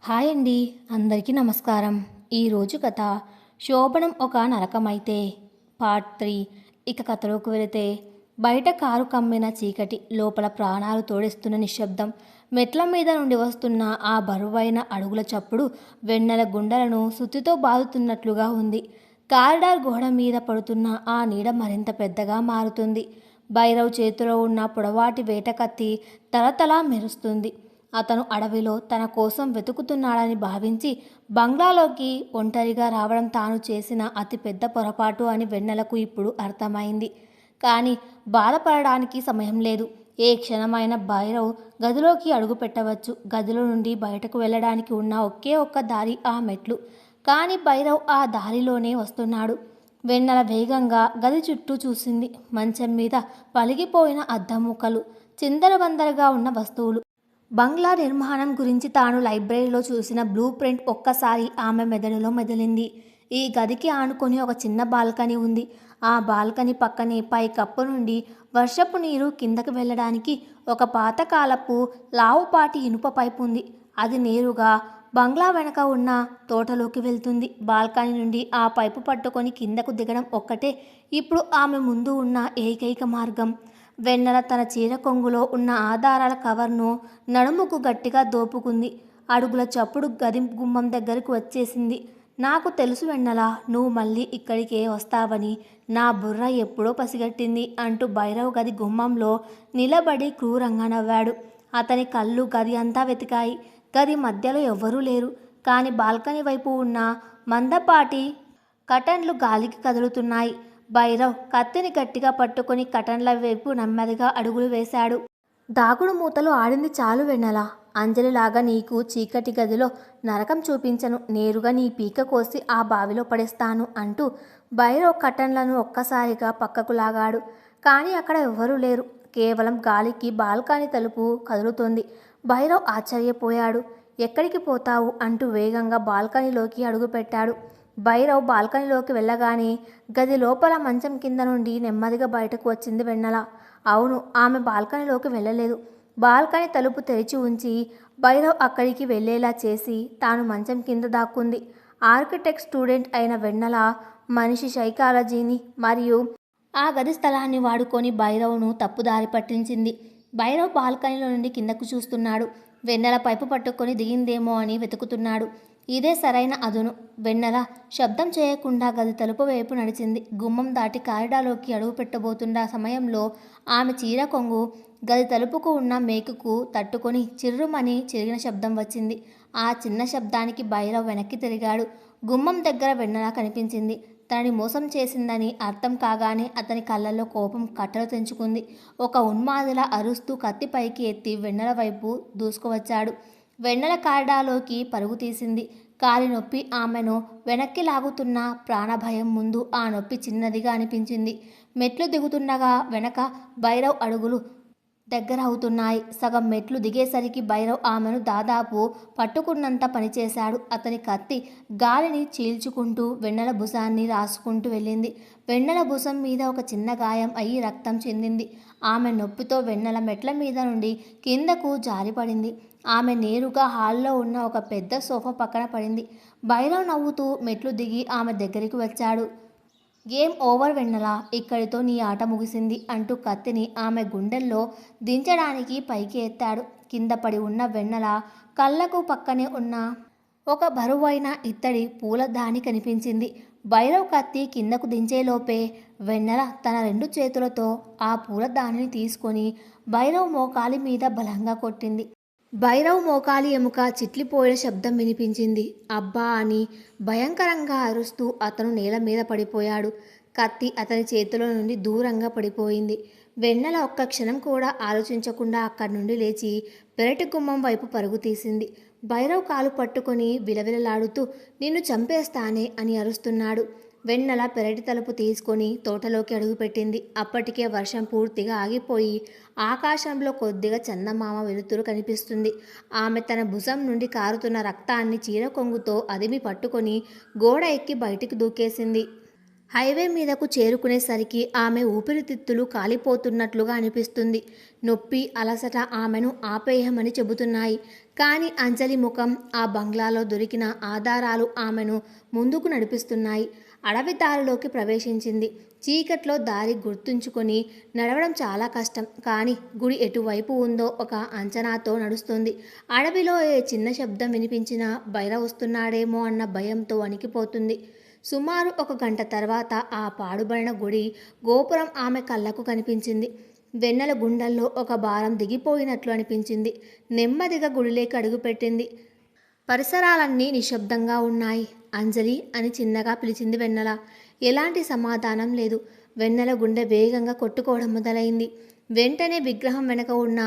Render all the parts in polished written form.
Hi అండి, అందరికీ నమస్కారం. ఈరోజు కథ శోభనం ఒక నరకమైతే పార్ట్ 3. ఇక కథలోకి వెళితే, బయట కారు కమ్మిన చీకటి, లోపల ప్రాణాలు తోడేస్తున్న నిశ్శబ్దం, మెట్ల మీద నుండి వస్తున్న ఆ బరువైన అడుగుల చప్పుడు వెన్నెల గుండెలను సుత్తితో బాదుతున్నట్లుగా ఉంది. కారిడార్ గోడ మీద పడుతున్న ఆ నీడ మరింత పెద్దగా మారుతుంది. భైరవ్ చేతిలో ఉన్న పొడవాటి వేటకత్తి తలతలా మెరుస్తుంది. అతను అడవిలో తన కోసం వెతుకుతున్నాడని భావించి బంగ్లాలోకి ఒంటరిగా రావడం తాను చేసిన అతిపెద్ద పొరపాటు అని వెన్నెలకు ఇప్పుడు అర్థమైంది. కానీ బాధపడడానికి సమయం లేదు. ఏ క్షణమైన భైరవ్ గదిలోకి అడుగు పెట్టవచ్చు. గదిలో నుండి బయటకు వెళ్ళడానికి ఉన్న ఒకే ఒక్క దారి ఆ మెట్లు. కానీ భైరవ్ ఆ దారిలోనే వస్తున్నాడు. వెన్నెల వేగంగా గది చుట్టూ చూసింది. మంచం మీద పలిగిపోయిన అద్దం ముక్కలు, చిందరవందరగా ఉన్న వస్తువులు, బంగ్లా నిర్మాణం గురించి తాను లైబ్రరీలో చూసిన బ్లూ ప్రింట్ ఒక్కసారి ఆమె మెదడులో మెదిలింది. ఈ గదికి ఆనుకొని ఒక చిన్న బాల్కనీ ఉంది. ఆ బాల్కనీ పక్కనే పై కప్పు నుండి వర్షపు నీరు కిందకి వెళ్ళడానికి ఒక పాతకాలపు లావుపాటి ఇనుప పైపు ఉంది. అది నేరుగా బంగ్లా వెనక ఉన్న తోటలోకి వెళ్తుంది. బాల్కనీ నుండి ఆ పైపు పట్టుకొని కిందకు దిగడం ఒక్కటే ఇప్పుడు ఆమె ముందు ఉన్న ఏకైక మార్గం. వెన్నెల తన చీర కొంగులో ఉన్న ఆధారాల కవర్ను నడుముకు గట్టిగా దోపుకుంది. అడుగుల చప్పుడు గది గుమ్మం దగ్గరకు వచ్చేసింది. నాకు తెలుసు వెన్నెల, నువ్వు మళ్ళీ ఇక్కడికే వస్తావని నా బుర్ర ఎప్పుడో పసిగట్టింది అంటూ భైరవ్ గది గుమ్మంలో నిలబడి క్రూరంగా నవ్వాడు. అతని కళ్ళు గది అంతా వెతికాయి. గది మధ్యలో ఎవ్వరూ లేరు. కానీ బాల్కనీ వైపు ఉన్న మందపాటి కటన్లు గాలికి కదులుతున్నాయి. భైరవ్ కత్తిని గట్టిగా పట్టుకొని కటన్ల వైపు నెమ్మదిగా అడుగులు వేశాడు. దాగుడు మూతలు ఆడింది చాలు వెన్నెల. అంజలిలాగా నీకు చీకటి గదిలో నరకం చూపించను. నేరుగా నీ పీక కోసి ఆ బావిలో పడేస్తాను అంటూ భైరవ్ కటన్లను ఒక్కసారిగా పక్కకు లాగాడు. కానీ అక్కడ ఎవ్వరూ లేరు. కేవలం గాలికి బాల్కనీ తలుపు కదులుతోంది. భైరవ్ ఆశ్చర్యపోయాడు. ఎక్కడికి పోతావు అంటూ వేగంగా బాల్కనీలోకి అడుగుపెట్టాడు. భైరవ్ బాల్కనీలోకి వెళ్ళగానే గది లోపల మంచం కింద నుండి నెమ్మదిగా బయటకు వచ్చింది వెన్నెల. అవును, ఆమె బాల్కనీలోకి వెళ్ళలేదు. బాల్కనీ తలుపు తెరిచి ఉంచి భైరవ్ అక్కడికి వెళ్ళేలా చేసి తాను మంచం కింద దాక్కుంది. ఆర్కిటెక్ట్ స్టూడెంట్ అయిన వెన్నెల మనిషి సైకాలజీని మరియు ఆ గది స్థలాన్ని వాడుకొని భైరవ్ను తప్పుదారి పట్టించింది. భైరవ్ బాల్కనీలో నుండి కిందకు చూస్తున్నాడు. వెన్నెల పైపు పట్టుకొని దిగిందేమో అని వెతుకుతున్నాడు. ఇదే సరైన అదును. వెన్నెల శబ్దం చేయకుండా గది తలుపు వైపు నడిచింది. గుమ్మం దాటి కారిడార్లోకి అడుగు పెట్టబోతున్న సమయంలో ఆమె చీర కొంగు గది తలుపుకు ఉన్న మేకుకు తట్టుకొని చిర్రుమని చిరిగిన శబ్దం వచ్చింది. ఆ చిన్న శబ్దానికి భైరవ్ వెనక్కి తిరిగాడు. గుమ్మం దగ్గర వెన్నెల కనిపించింది. తనని మోసం చేసిందని అర్థం కాగానే అతని కళ్ళల్లో కోపం కట్టలు తెంచుకుంది. ఒక ఉన్మాదిలా అరుస్తూ కత్తి పైకి ఎత్తి వెన్నెల వైపు దూసుకువచ్చాడు. వెన్నెల కారిడార్లోకి పరుగు తీసింది. కాలి నొప్పి ఆమెను వెనక్కి లాగుతున్న ప్రాణభయం ముందు ఆ నొప్పి చిన్నదిగా అనిపించింది. మెట్లు దిగుతుండగా వెనక భైరవ్ అడుగులు దగ్గర అవుతున్నాయి. సగం మెట్లు దిగేసరికి భైరవ్ ఆమెను దాదాపు పట్టుకున్నంత పనిచేశాడు. అతని కత్తి గాలిని చీల్చుకుంటూ వెన్నెల భుజాన్ని రాసుకుంటూ వెళ్ళింది. వెన్నెల భుజం మీద ఒక చిన్న గాయం అయ్యి రక్తం చెందింది. ఆమె నొప్పితో వెన్నెల మెట్ల మీద నుండి కిందకు జారిపడింది. ఆమె నేరుగా హాల్లో ఉన్న ఒక పెద్ద సోఫా పక్కన పడింది. భైరవ్ నవ్వుతూ మెట్లు దిగి ఆమె దగ్గరికి వచ్చాడు. గేమ్ ఓవర్ వెన్నెల, ఇక్కడితో నీ ఆట ముగిసింది అంటూ కత్తిని ఆమె గుండెల్లో దించడానికి పైకి ఎత్తాడు. కింద పడి ఉన్న వెన్నెల కళ్ళకు పక్కనే ఉన్న ఒక బరువైన ఇత్తడి పూలదాని కనిపించింది. భైరవ్ కత్తి కిందకు దించేలోపే వెన్నెల తన 2 చేతులతో ఆ పూలదానిని తీసుకొని భైరవ్ మోకాలి మీద బలంగా కొట్టింది. భైరవ్ మోకాలి ఎముక చిట్లిపోయిన శబ్దం వినిపించింది. అబ్బా అని భయంకరంగా అరుస్తూ అతను నేల మీద పడిపోయాడు. కత్తి అతని చేతిలో నుండి దూరంగా పడిపోయింది. వెన్నెల ఒక్క క్షణం కూడా ఆలోచించకుండా అక్కడి నుండి లేచి పెరటి గుమ్మం వైపు పరుగు తీసింది. భైరవ్ కాలు పట్టుకొని విలవిలలాడుతూ నిన్ను చంపేస్తానే అని అరుస్తున్నాడు. వెన్నెల పెరటి తలుపు తీసుకొని తోటలోకి అడుగుపెట్టింది. అప్పటికే వర్షం పూర్తిగా ఆగిపోయి ఆకాశంలో కొద్దిగా చందమామ వెలుతురు కనిపిస్తుంది. ఆమె తన భుజం నుండి కారుతున్న రక్తాన్ని చీర కొంగుతో అదిమి పట్టుకొని గోడ ఎక్కి బయటికి దూకేసింది. హైవే మీదకు చేరుకునేసరికి ఆమె ఊపిరితిత్తులు కాలిపోతున్నట్లుగా అనిపిస్తుంది. నొప్పి, అలసట ఆమెను ఆపేయమని చెబుతున్నాయి. కానీ అంజలి ముఖం, ఆ బంగ్లాలో దొరికిన ఆధారాలు ఆమెను ముందుకు నడిపిస్తున్నాయి. అడవి దారిలోకి ప్రవేశించింది. చీకట్లో దారి గుర్తుంచుకొని నడవడం చాలా కష్టం. కానీ గుడి ఎటువైపు ఉందో ఒక అంచనాతో నడుస్తుంది. అడవిలో ఏ చిన్న శబ్దం వినిపించినా బైర వస్తున్నాడేమో అన్న భయంతో వణికిపోతుంది. సుమారు 1 గంట తర్వాత ఆ పాడుబడిన గుడి గోపురం ఆమె కళ్ళకు కనిపించింది. వెన్నెల గుండెల్లో ఒక భారం దిగిపోయినట్లు అనిపించింది. నెమ్మదిగా గుడిలోకి అడుగుపెట్టింది. పరిసరాలన్నీ నిశ్శబ్దంగా ఉన్నాయి. అంజలి అని చిన్నగా పిలిచింది వెన్నెల. ఎలాంటి సమాధానం లేదు. వెన్నెల గుండె వేగంగా కొట్టుకోవడం మొదలైంది. వెంటనే విగ్రహం వెనక ఉన్న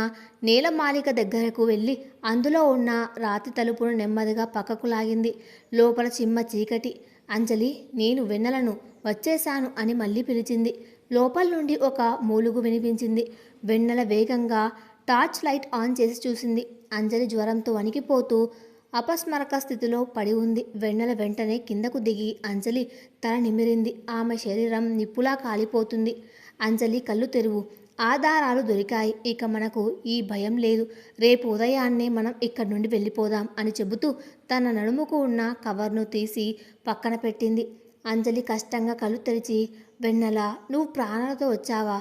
నేలమాళిక దగ్గరకు వెళ్ళి అందులో ఉన్న రాతి తలుపును నెమ్మదిగా పక్కకు లాగింది. లోపల చిమ్మ చీకటి. అంజలి, నేను వెన్నెలను, వచ్చేశాను అని మళ్ళీ పిలిచింది. లోపల నుండి ఒక మూలుగు వినిపించింది. వెన్నెల వేగంగా టార్చ్ లైట్ ఆన్ చేసి చూసింది. అంజలి జ్వరంతో వణికిపోతూ అపస్మరక స్థితిలో పడి ఉంది. వెన్నెల వెంటనే కిందకు దిగి అంజలి తల నిమిరింది. ఆమె శరీరం నిప్పులా కాలిపోతుంది. అంజలి, కళ్ళు తెరువు. ఆధారాలు దొరికాయి. ఇక మనకు ఈ భయం లేదు. రేపు ఉదయాన్నే మనం ఇక్కడి నుండి వెళ్ళిపోదాం అని చెబుతూ తన నడుముకు ఉన్న కవర్ను తీసి పక్కన పెట్టింది. అంజలి కష్టంగా కళ్ళు తెరిచి, వెన్నెల, నువ్వు ప్రాణాలతో వచ్చావా?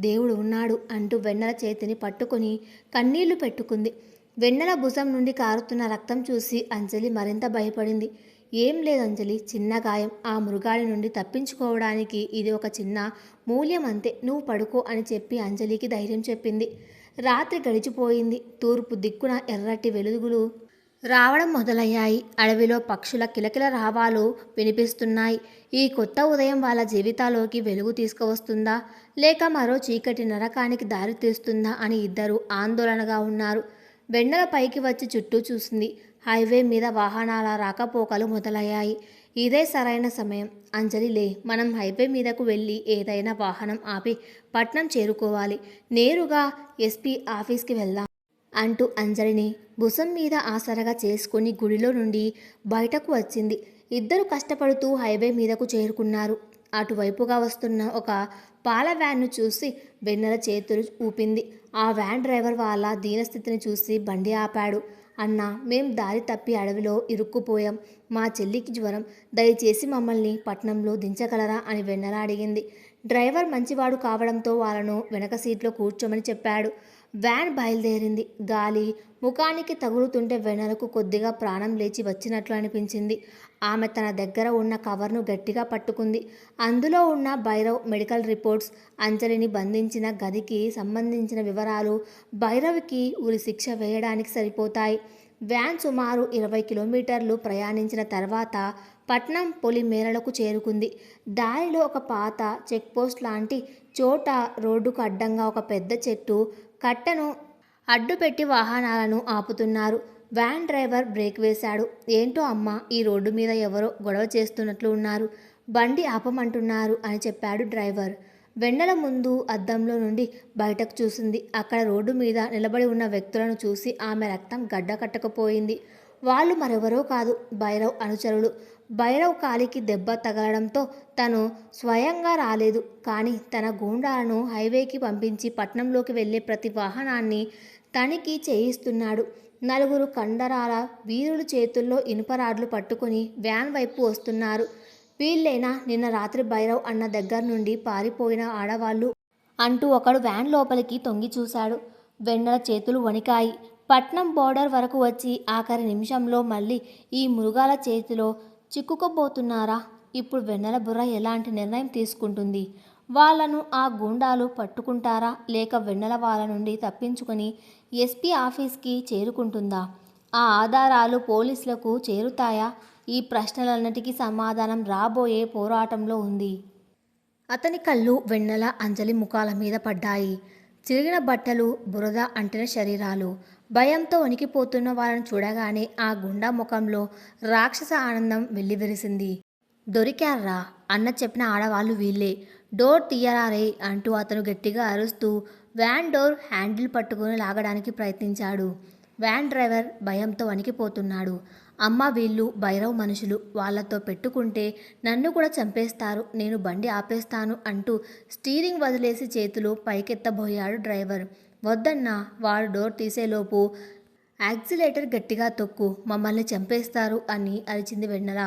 దేవుడు ఉన్నాడు అంటూ వెన్నెల చేతిని పట్టుకొని కన్నీళ్లు పెట్టుకుంది. వెన్నెల భుజం నుండి కారుతున్న రక్తం చూసి అంజలి మరింత భయపడింది. ఏం లేదు అంజలి, చిన్న గాయం. ఆ మృగాడి నుండి తప్పించుకోవడానికి ఇది ఒక చిన్న మూల్యం అంతే. నువ్వు పడుకో అని చెప్పి అంజలికి ధైర్యం చెప్పింది. రాత్రి గడిచిపోయింది. తూర్పు దిక్కున ఎర్రటి వెలుగులు రావడం మొదలయ్యాయి. అడవిలో పక్షుల కిలకిల రావాలు వినిపిస్తున్నాయి. ఈ కొత్త ఉదయం వాళ్ళ జీవితాల్లోకి వెలుగు తీసుకువస్తుందా, లేక మరో చీకటి నరకానికి దారి తీస్తుందా అని ఇద్దరు ఆందోళనగా ఉన్నారు. వెన్నెల పైకి వచ్చి చుట్టూ చూసింది. హైవే మీద వాహనాల రాకపోకలు మొదలయ్యాయి. ఇదే సరైన సమయం. అంజలి, లే, మనం హైవే మీదకు వెళ్ళి ఏదైనా వాహనం ఆపి పట్నం చేరుకోవాలి. నేరుగా ఎస్పీ ఆఫీస్కి వెళ్దాం అంటూ అంజలిని భుజం మీద ఆసరగా చేసుకుని గుడిలో నుండి బయటకు వచ్చింది. ఇద్దరు కష్టపడుతూ హైవే మీదకు చేరుకున్నారు. అటువైపుగా వస్తున్న ఒక పాల వ్యాన్ను చూసి వెన్నెల చేతులు ఊపింది. ఆ వ్యాన్ డ్రైవర్ వాళ్ళ దీనస్థితిని చూసి బండి ఆపాడు. అన్నా, మేం దారి తప్పి అడవిలో ఇరుక్కుపోయాం. మా చెల్లికి జ్వరం. దయచేసి మమ్మల్ని పట్నంలో దించగలరా అని వెన్నెల అడిగింది. డ్రైవర్ మంచివాడు కావడంతో వాళ్ళను వెనక సీట్లో కూర్చోమని చెప్పాడు. వ్యాన్ బయలుదేరింది. గాలి ముఖానికి తగులుతుంటే వెన్నెలకు కొద్దిగా ప్రాణం లేచి వచ్చినట్లు అనిపించింది. ఆమె తన దగ్గర ఉన్న కవర్ను గట్టిగా పట్టుకుంది. అందులో ఉన్న భైరవ్ మెడికల్ రిపోర్ట్స్, అంజలిని బంధించిన గదికి సంబంధించిన వివరాలు భైరవ్కి ఉరి శిక్ష వేయడానికి సరిపోతాయి. వ్యాన్ సుమారు 20 కిలోమీటర్లు ప్రయాణించిన తర్వాత పట్నం పొలిమేరలకు చేరుకుంది. దారిలో ఒక పాత చెక్పోస్ట్ లాంటి చోట రోడ్డుకు అడ్డంగా ఒక పెద్ద చెట్టు కట్టను అడ్డుపెట్టి వాహనాలను ఆపుతున్నారు. వ్యాన్ డ్రైవర్ బ్రేక్ వేశాడు. ఏంటో అమ్మా, ఈ రోడ్డు మీద ఎవరో గొడవ చేస్తున్నట్లు ఉన్నారు. బండి ఆపమంటున్నారు అని చెప్పాడు డ్రైవర్. వెన్నెల ముందు అద్దంలో నుండి బయటకు చూసింది. అక్కడ రోడ్డు మీద నిలబడి ఉన్న వ్యక్తులను చూసి ఆమె రక్తం గడ్డ కట్టకపోయింది. వాళ్ళు మరెవరో కాదు, భైరవ్ అనుచరులు. భైరవ్ కాలికి దెబ్బ తగలడంతో తను స్వయంగా రాలేదు. కానీ తన గూండాలను హైవేకి పంపించి పట్నంలోకి వెళ్ళే ప్రతి వాహనాన్ని తనిఖీ చేయిస్తున్నాడు. 4 కండరాల వీరులు చేతుల్లో ఇనుపరాడ్లు పట్టుకుని వ్యాన్ వైపు వస్తున్నారు. వీళ్ళేనా నిన్న రాత్రి భైరవ్ అన్న దగ్గర నుండి పారిపోయిన ఆడవాళ్ళు అంటూ ఒకడు వ్యాన్ లోపలికి తొంగి చూశాడు. వెన్నెల చేతులు వణికాయి. పట్నం బోర్డర్ వరకు వచ్చి ఆఖరి నిమిషంలో మళ్ళీ ఈ మృగాల చేతిలో చిక్కుకోబోతున్నారా? ఇప్పుడు వెన్నెల బుర్ర ఎలాంటి నిర్ణయం తీసుకుంటుంది? వాళ్లను ఆ గూండాలు పట్టుకుంటారా, లేక వెన్నెల వాళ్ళ నుండి తప్పించుకొని ఎస్పీ ఆఫీస్కి చేరుకుంటుందా? ఆ ఆధారాలు పోలీసులకు చేరుతాయా? ఈ ప్రశ్నలన్నిటికీ సమాధానం రాబోయే పోరాటంలో ఉంది. అతని కళ్ళు వెన్నెల, అంజలి ముఖాల మీద పడ్డాయి. చిరిగిన బట్టలు, బురద అంటిన శరీరాలు. భయంతో వణికిపోతున్న వాళ్ళను చూడగానే ఆ గుండా ముఖంలో రాక్షస ఆనందం వెల్లివిరిసింది. దొరికారా అన్న చెప్పిన ఆడవాళ్ళు వీళ్ళే. డోర్ తీయరా రే అంటూ అతను గట్టిగా అరుస్తూ వ్యాన్ డోర్ హ్యాండిల్ పట్టుకుని లాగడానికి ప్రయత్నించాడు. వ్యాన్ డ్రైవర్ భయంతో వణికిపోతున్నాడు. అమ్మ, వీళ్ళు భైరవ్ మనుషులు. వాళ్లతో పెట్టుకుంటే నన్ను కూడా చంపేస్తారు. నేను బండి ఆపేస్తాను అంటూ స్టీరింగ్ వదిలేసి చేతులు పైకెత్తబోయాడు డ్రైవర్. వద్దన్నా, వాడు డోర్ తీసేలోపు యాక్సిలేటర్ గట్టిగా తొక్కు, మమ్మల్ని చంపేస్తారు అని అరిచింది వెన్నెల.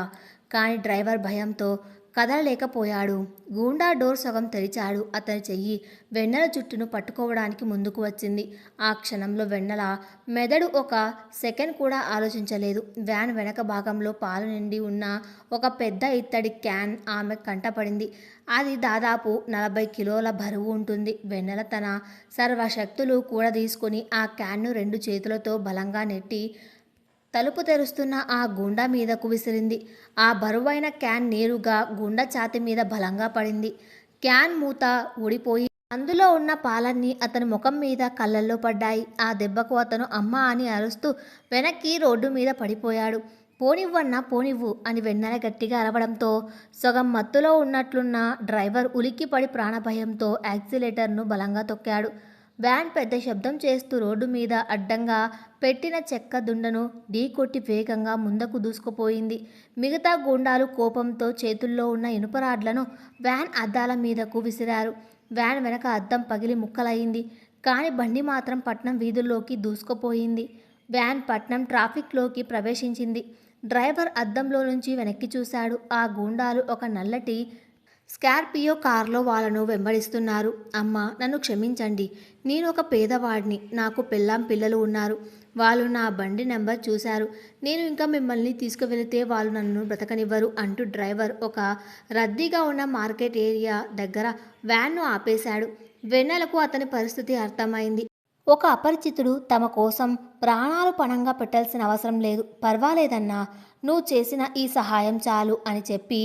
కానీ డ్రైవర్ భయంతో కదలలేకపోయాడు. గూండా డోర్ సగం తెరిచాడు. అతని చెయ్యి వెన్నెల జుట్టును పట్టుకోవడానికి ముందుకు వచ్చింది. ఆ క్షణంలో వెన్నెల మెదడు ఒక సెకండ్ కూడా ఆలోచించలేదు. వ్యాన్ వెనక భాగంలో పాలు నిండి ఉన్న ఒక పెద్ద ఇత్తడి క్యాన్ ఆమె కంటపడింది. అది దాదాపు 40 కిలోల బరువు ఉంటుంది. వెన్నెల తన సర్వశక్తులు కూడా తీసుకుని ఆ క్యాన్ను 2 చేతులతో బలంగా నెట్టి తలుపు తెరుస్తున్న ఆ గుండా మీదకు విసిరింది. ఆ బరువైన క్యాన్ నేరుగా గుండా ఛాతీ మీద బలంగా పడింది. క్యాన్ మూత ఊడిపోయి అందులో ఉన్న పాలన్నీ అతని ముఖం మీద కళ్ళల్లో పడ్డాయి. ఆ దెబ్బకు అతను అమ్మా అని అరుస్తూ వెనక్కి రోడ్డు మీద పడిపోయాడు. పోనివ్వన్నా పోనివ్వు అని వెన్నెల గట్టిగా అరవడంతో సగం మత్తులో ఉన్నట్లున్న డ్రైవర్ ఉలిక్కిపడి ప్రాణభయంతో యాక్సిలేటర్ను బలంగా తొక్కాడు. వ్యాన్ పెద్ద శబ్దం చేస్తూ రోడ్డు మీద అడ్డంగా పెట్టిన చెక్క దుండను ఢీకొట్టి వేగంగా ముందుకు దూసుకుపోయింది. మిగతా గూండాలు కోపంతో చేతుల్లో ఉన్న ఇనుపరాడ్లను వ్యాన్ అద్దాల మీదకు విసిరారు. వ్యాన్ వెనక అద్దం పగిలి ముక్కలయింది. కానీ బండి మాత్రం పట్నం వీధుల్లోకి దూసుకుపోయింది. వ్యాన్ పట్నం ట్రాఫిక్లోకి ప్రవేశించింది. డ్రైవర్ అద్దంలో నుంచి వెనక్కి చూశాడు. ఆ గూండాలు ఒక నల్లటి స్కార్పియో కారులో వాళ్ళను వెంబడిస్తున్నారు. అమ్మ, నన్ను క్షమించండి. నేను ఒక పేదవాడిని. నాకు పెళ్ళాం పిల్లలు ఉన్నారు. వాళ్ళు నా బండి నెంబర్ చూశారు. నేను ఇంకా మిమ్మల్ని తీసుకువెళితే వాళ్ళు నన్ను బ్రతకనివ్వరు అంటూ డ్రైవర్ ఒక రద్దీగా ఉన్న మార్కెట్ ఏరియా దగ్గర వ్యాన్ను ఆపేశాడు. వెన్నెలకు అతని పరిస్థితి అర్థమైంది. ఒక అపరిచితుడు తమ కోసం ప్రాణాలు పణంగా పెట్టాల్సిన అవసరం లేదు. పర్వాలేదన్నా, నువ్వు చేసిన ఈ సహాయం చాలు అని చెప్పి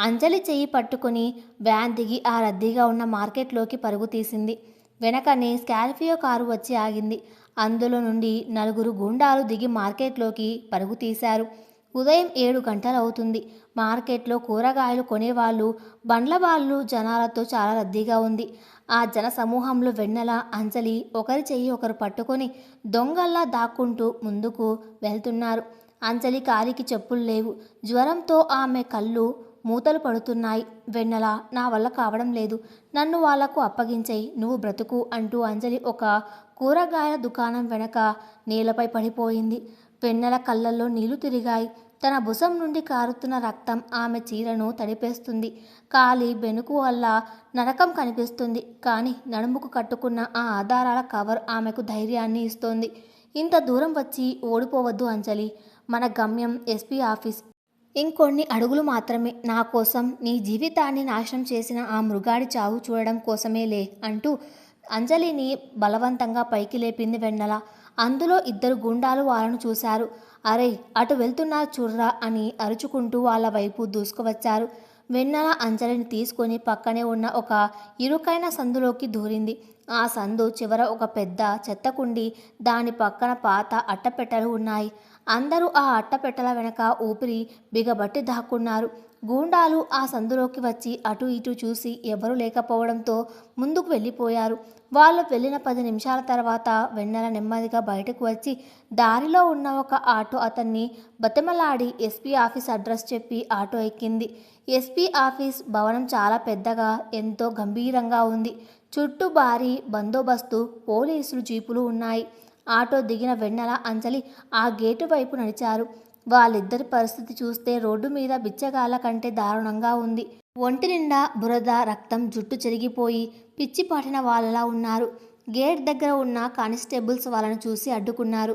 అంజలి చెయ్యి పట్టుకుని వ్యాన్ దిగి ఆ రద్దీగా ఉన్న మార్కెట్లోకి పరుగు తీసింది. వెనకనే స్కార్పియో కారు వచ్చి ఆగింది. అందులో నుండి 4 గూండాలు దిగి మార్కెట్లోకి పరుగు తీశారు. ఉదయం 7 గంటలవుతుంది. మార్కెట్లో కూరగాయలు కొనేవాళ్ళు, బండ్ల వాళ్ళు జనాలతో చాలా రద్దీగా ఉంది. ఆ జన సమూహంలో వెన్నెల, అంజలి ఒకరి చెయ్యి ఒకరు పట్టుకొని దొంగల్లా దాక్కుంటూ ముందుకు వెళ్తున్నారు. అంజలి కాలికి చెప్పులు లేవు. జ్వరంతో ఆమె కళ్ళు మూతలు పడుతున్నాయి. వెన్నెల, నా వల్ల కావడం లేదు. నన్ను వాళ్లకు అప్పగించేయి. నువ్వు బ్రతుకు అంటూ అంజలి ఒక కూరగాయల దుకాణం వెనక నేలపై పడిపోయింది. వెన్నెల కళ్ళల్లో నీళ్లు తిరిగాయి. తన భుజం నుండి కారుతున్న రక్తం ఆమె చీరను తడిపేస్తుంది. కాలి బెనుకు వల్ల నరకం కనిపిస్తుంది. కానీ నడుముకు కట్టుకున్న ఆ ఆధారాల కవర్ ఆమెకు ధైర్యాన్ని ఇస్తోంది. ఇంత దూరం వచ్చి ఓడిపోవద్దు అంజలి. మన గమ్యం ఎస్పీ ఆఫీస్. ఇంకొన్ని అడుగులు మాత్రమే. నా కోసం నీ జీవితాన్ని నాశనం చేసిన ఆ మృగాడి చావు చూడడం కోసమేలే అంటూ అంజలిని బలవంతంగా పైకి లేపింది వెన్నెల. అందులో 2 గూండాలు వాళ్ళను చూశారు. అరే, అటు వెళ్తున్నారు చూర్రా అని అరుచుకుంటూ వాళ్ళ వైపు దూసుకువచ్చారు. వెన్నెల అంజలిని తీసుకొని పక్కనే ఉన్న ఒక ఇరుకైన సందులోకి దూరింది. ఆ సందు చివర ఒక పెద్ద చెత్తకుండి, దాని పక్కన పాత అట్టపెట్టెలు ఉన్నాయి. అందరూ ఆ అట్టపెట్టెల వెనక ఊపిరి బిగబట్టి దాక్కున్నారు. గూండాలు ఆ సందులోకి వచ్చి అటు ఇటు చూసి ఎవరూ లేకపోవడంతో ముందుకు వెళ్ళిపోయారు. వాళ్ళు వెళ్ళిన 10 నిమిషాల తర్వాత వెన్నెల నెమ్మదిగా బయటకు వచ్చి దారిలో ఉన్న ఒక ఆటో అతన్ని బతిమలాడి ఎస్పీ ఆఫీస్ అడ్రస్ చెప్పి ఆటో ఎక్కింది. ఎస్పీ ఆఫీస్ భవనం చాలా పెద్దగా, ఎంతో గంభీరంగా ఉంది. చుట్టూ భారీ బందోబస్తు పోలీసులు జీపులు ఉన్నాయి. ఆటో దిగిన వెన్నెల, అంజలి ఆ గేటు వైపు నడిచారు. వాళ్ళిద్దరి పరిస్థితి చూస్తే రోడ్డు మీద బిచ్చగాళ్ళ కంటే దారుణంగా ఉంది. ఒంటి నిండా బురద, రక్తం, జుట్టు చెరిగిపోయి పిచ్చి పట్టిన వాళ్ళలా ఉన్నారు. గేట్ దగ్గర ఉన్న కానిస్టేబుల్స్ వాళ్ళను చూసి అడ్డుకున్నారు.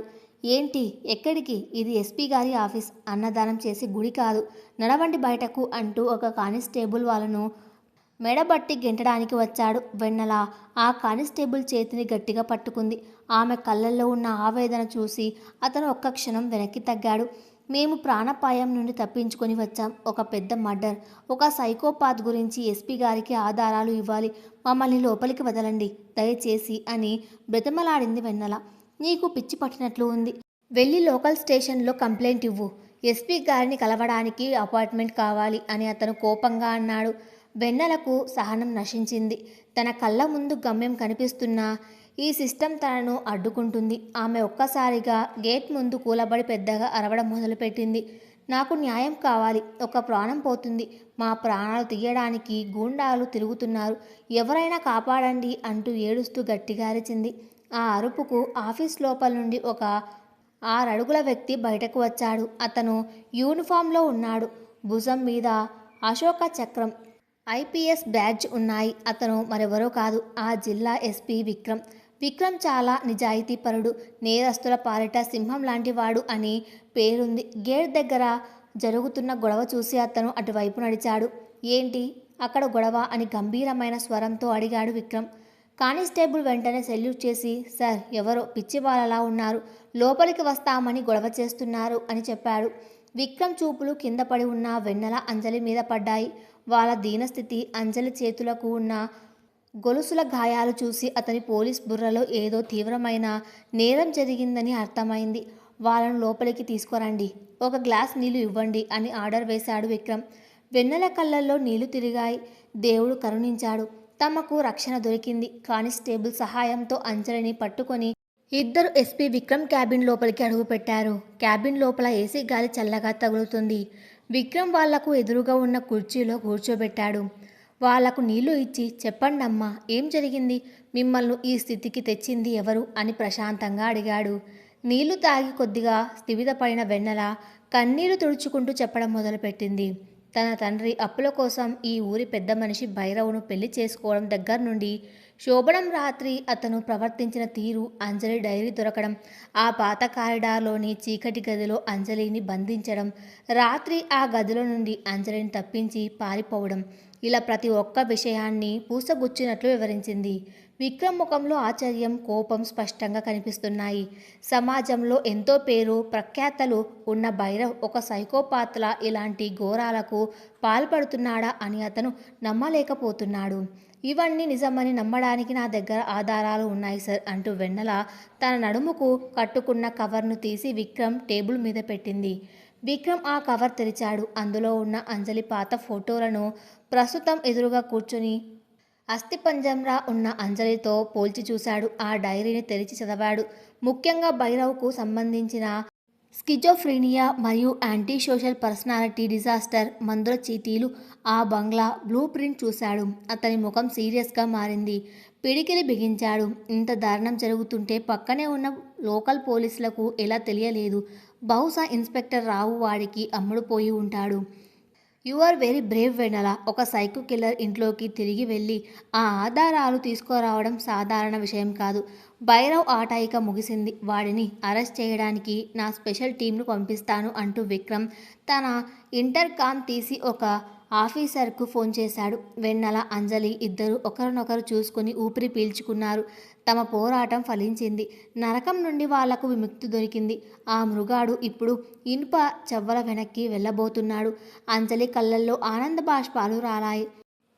ఏంటి, ఎక్కడికి? ఇది ఎస్పీ గారి ఆఫీస్. అన్నదానం చేసి గుడి కాదు. నడవండి బయటకు అంటూ ఒక కానిస్టేబుల్ వాళ్ళను మెడబట్టి గెంటడానికి వచ్చాడు. వెన్నెల ఆ కానిస్టేబుల్ చేతిని గట్టిగా పట్టుకుంది. ఆమె కళ్ళల్లో ఉన్న ఆవేదన చూసి అతను ఒక్క క్షణం వెనక్కి తగ్గాడు. మేము ప్రాణాపాయం నుండి తప్పించుకొని వచ్చాం. ఒక పెద్ద మర్డర్, ఒక సైకోపాత్ గురించి ఎస్పీ గారికి ఆధారాలు ఇవ్వాలి. మమ్మల్ని లోపలికి వదలండి దయచేసి అని బ్రతిమలాడింది వెన్నెల. నీకు పిచ్చి పట్టినట్లు ఉంది. వెళ్ళి లోకల్ స్టేషన్లో కంప్లైంట్ ఇవ్వు. ఎస్పీ గారిని కలవడానికి అపాయింట్మెంట్ కావాలి అని అతను కోపంగా అన్నాడు. వెన్నెలకు సహనం నశించింది. తన కళ్ళ ముందు గమ్యం కనిపిస్తున్నా ఈ సిస్టమ్ తనను అడ్డుకుంటుంది. ఆమె ఒక్కసారిగా గేట్ ముందు కూలబడి పెద్దగా అరవడం మొదలుపెట్టింది. నాకు న్యాయం కావాలి. ఒక ప్రాణం పోతుంది. మా ప్రాణాలు తీయడానికి గూండాలు తిరుగుతున్నారు. ఎవరైనా కాపాడండి అంటూ ఏడుస్తూ గట్టిగా అరిచింది. ఆ అరుపుకు ఆఫీస్ లోపల నుండి ఒక 6 అడుగుల వ్యక్తి బయటకు వచ్చాడు. అతను యూనిఫామ్లో ఉన్నాడు. భుజం మీద అశోక చక్రం, ఐపీఎస్ బ్యాడ్జ్ ఉన్నాయి. అతను మరెవరో కాదు, ఆ జిల్లా ఎస్పీ విక్రమ్. విక్రమ్ చాలా నిజాయితీపరుడు, నేరస్తుల పాలిట సింహం లాంటివాడు అని పేరుంది. గేట్ దగ్గర జరుగుతున్న గొడవ చూసి అతను అటువైపు నడిచాడు. ఏంటి అక్కడ గొడవ అని గంభీరమైన స్వరంతో అడిగాడు విక్రమ్. కానిస్టేబుల్ వెంటనే సెల్యూట్ చేసి, సార్, ఎవరో పిచ్చివాళ్ళలా ఉన్నారు, లోపలికి వస్తామని గొడవ చేస్తున్నారు అని చెప్పాడు. విక్రమ్ చూపులు కింద పడి ఉన్న వెన్నెల, అంజలి మీద పడ్డాయి. వాళ్ళ దీనస్థితి, అంజలి చేతులకు ఉన్న గొలుసుల గాయాలు చూసి అతని పోలీస్ బుర్రలో ఏదో తీవ్రమైన నేరం జరిగిందని అర్థమైంది. వాళ్ళను లోపలికి తీసుకురండి, ఒక గ్లాస్ నీళ్లు ఇవ్వండి అని ఆర్డర్ వేశాడు విక్రమ్. వెన్నెల కళ్ళల్లో నీళ్లు తిరిగాయి. దేవుడు కరుణించాడు, తమకు రక్షణ దొరికింది. కానిస్టేబుల్ సహాయంతో అంజలిని పట్టుకొని ఇద్దరు ఎస్పీ విక్రమ్ క్యాబిన్ లోపలికి అడుగుపెట్టారు. క్యాబిన్ లోపల ఏసీ గాలి చల్లగా తగులుతుంది. విక్రమ్ వాళ్లకు ఎదురుగా ఉన్న కుర్చీలో కూర్చోబెట్టాడు. వాళ్లకు నీళ్లు ఇచ్చి, చెప్పండమ్మా, ఏం జరిగింది, మిమ్మల్ని ఈ స్థితికి తెచ్చింది ఎవరు అని ప్రశాంతంగా అడిగాడు. నీళ్లు తాగి కొద్దిగా స్థిమితపడిన వెన్నెల కన్నీళ్లు తుడుచుకుంటూ చెప్పడం మొదలుపెట్టింది. తన తండ్రి అప్పుల కోసం ఈ ఊరి పెద్ద మనిషి భైరవ్ను పెళ్లి చేసుకోవడం దగ్గర నుండి, శోభనం రాత్రి అతను ప్రవర్తించిన తీరు, అంజలి డైరీ దొరకడం, ఆ పాత కారిడార్లోని చీకటి గదిలో అంజలిని బంధించడం, రాత్రి ఆ గదిలో నుండి అంజలిని తప్పించి పారిపోవడం, ఇలా ప్రతి ఒక్క విషయాన్ని పూసగుచ్చినట్లు వివరించింది. విక్రమ్ ముఖంలో ఆశ్చర్యం, కోపం స్పష్టంగా కనిపిస్తున్నాయి. సమాజంలో ఎంతో పేరు ప్రఖ్యాతలు ఉన్న భైరవ్ ఒక సైకోపాత్లా ఇలాంటి ఘోరాలకు పాల్పడుతున్నాడా అని అతను నమ్మలేకపోతున్నాడు. ఇవన్నీ నిజమని నమ్మడానికి నా దగ్గర ఆధారాలు ఉన్నాయి సార్ అంటూ వెన్నెల తన నడుముకు కట్టుకున్న కవర్ను తీసి విక్రమ్ టేబుల్ మీద పెట్టింది. విక్రమ్ ఆ కవర్ తెరిచాడు. అందులో ఉన్న అంజలి పాత ఫోటోలను ప్రస్తుతం ఎదురుగా కూర్చొని అస్థిపంజంలా ఉన్న అంజలితో పోల్చి చూశాడు. ఆ డైరీని తెరిచి చదివాడు. ముఖ్యంగా భైరవ్కు సంబంధించిన స్కిజోఫ్రీనియా మరియు యాంటీ సోషల్ పర్సనాలిటీ డిజాస్టర్ మందుల చీటీలు, ఆ బంగ్లా బ్లూ ప్రింట్ చూశాడు. అతని ముఖం సీరియస్గా మారింది. పిడికిలి బిగించాడు. ఇంత దారుణం జరుగుతుంటే పక్కనే ఉన్న లోకల్ పోలీసులకు ఎలా తెలియలేదు? బహుశా ఇన్స్పెక్టర్ రావు వాడికి అమ్ముడుపోయి ఉంటాడు. యు ఆర్ వెరీ బ్రేవ్ వెన్నెల. ఒక సైకో కిల్లర్ ఇంట్లోకి తిరిగి వెళ్ళి ఆ ఆధారాలు తీసుకురావడం సాధారణ విషయం కాదు. భైరవ్ ఆట ఇక ముగిసింది. వాడిని అరెస్ట్ చేయడానికి నా స్పెషల్ టీంను పంపిస్తాను అంటూ విక్రమ్ తన ఇంటర్కామ్ తీసి ఒక ఆఫీసర్కు ఫోన్ చేశాడు. వెన్నెల, అంజలి ఇద్దరు ఒకరినొకరు చూసుకుని ఊపిరి పీల్చుకున్నారు. తమ పోరాటం ఫలించింది. నరకం నుండి వాళ్లకు విముక్తి దొరికింది. ఆ మృగాడు ఇప్పుడు ఇనుప చెవ్వల వెనక్కి వెళ్ళబోతున్నాడు. అంజలి కళ్ళల్లో ఆనంద బాష్పాలు రాలాయి.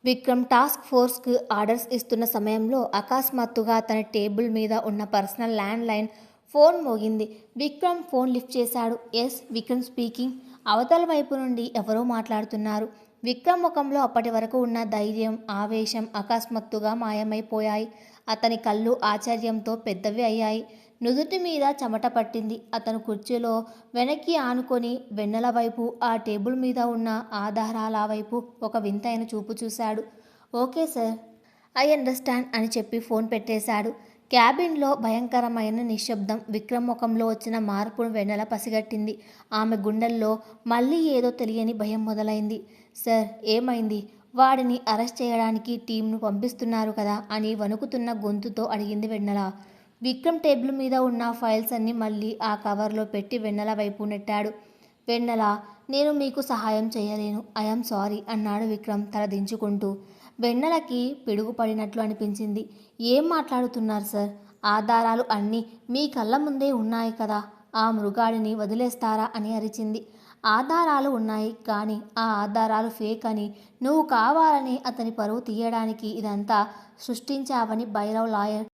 విక్రమ్ టాస్క్ ఫోర్స్కు ఆర్డర్స్ ఇస్తున్న సమయంలో అకస్మాత్తుగా తన టేబుల్ మీద ఉన్న పర్సనల్ ల్యాండ్ లైన్ ఫోన్ మోగింది. విక్రమ్ ఫోన్ లిఫ్ట్ చేశాడు. Yes, Vikram speaking. అవతల వైపు నుండి ఎవరో మాట్లాడుతున్నారు. విక్రమ్ ముఖంలో అప్పటి వరకు ఉన్న ధైర్యం, ఆవేశం అకస్మాత్తుగా మాయమైపోయాయి. అతని కళ్ళు ఆశ్చర్యంతో పెద్దవి అయ్యాయి. నుదుటి మీద చెమట పట్టింది. అతను కుర్చీలో వెనక్కి ఆనుకొని వెన్నెల వైపు, ఆ టేబుల్ మీద ఉన్న ఆధారాల వైపు ఒక వింతైన చూపు చూశాడు. ఓకే సార్, ఐ అండర్స్టాండ్ అని చెప్పి ఫోన్ పెట్టేశాడు. క్యాబిన్లో భయంకరమైన నిశ్శబ్దం. విక్రమ్ ముఖంలో వచ్చిన మార్పును వెన్నెల పసిగట్టింది. ఆమె గుండెల్లో మళ్ళీ ఏదో తెలియని భయం మొదలైంది. సార్, ఏమైంది? వాడిని అరెస్ట్ చేయడానికి టీంను పంపిస్తున్నారు కదా అని వణుకుతున్న గొంతుతో అడిగింది వెన్నెల. విక్రమ్ టేబుల్ మీద ఉన్న ఫైల్స్ అన్ని మళ్ళీ ఆ కవర్లో పెట్టి వెన్నెల వైపు నెట్టాడు. వెన్నెల, నేను మీకు సహాయం చేయలేను, ఐఎమ్ సారీ అన్నాడు విక్రమ్ తల దించుకుంటూ. వెన్నెలకి పిడుగు పడినట్లు అనిపించింది. ఏం మాట్లాడుతున్నారు సార్? ఆధారాలు అన్నీ మీ కళ్ళ ముందే ఉన్నాయి కదా, ఆ మృగాడిని వదిలేస్తారా అని అరిచింది. ఆధారాలు ఉన్నాయి, కానీ ఆ ఆధారాలు ఫేక్ అని, నువ్వు కావాలని అతని పరువు తీయడానికి ఇదంతా సృష్టించావని భైరవ్ లాయర్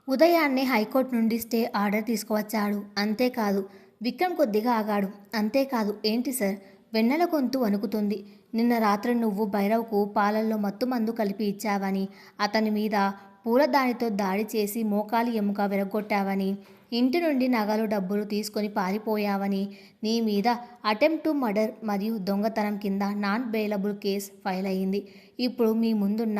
ఉదయాన్నే హైకోర్టు నుండి స్టే ఆర్డర్ తీసుకువచ్చాడు. అంతేకాదు. విక్రమ్ కొద్దిగా ఆగాడు. అంతేకాదు ఏంటి సార్? వెన్నెల గొంతు వణుకుతుంది. నిన్న రాత్రి నువ్వు భైరవ్కు పాలల్లో మత్తుమందు కలిపి ఇచ్చావని, అతని మీద పూలదానితో దాడి చేసి మోకాలి ఎముక విరగొట్టావని, ఇంటి నుండి నగలు డబ్బులు తీసుకొని పారిపోయావని, నీ మీద అటెంప్ట్ టు మర్డర్ మరియు దొంగతనం కింద నాన్ బెయిలబుల్ కేసు ఫైల్ అయ్యింది. ఇప్పుడు మీ ముందున్న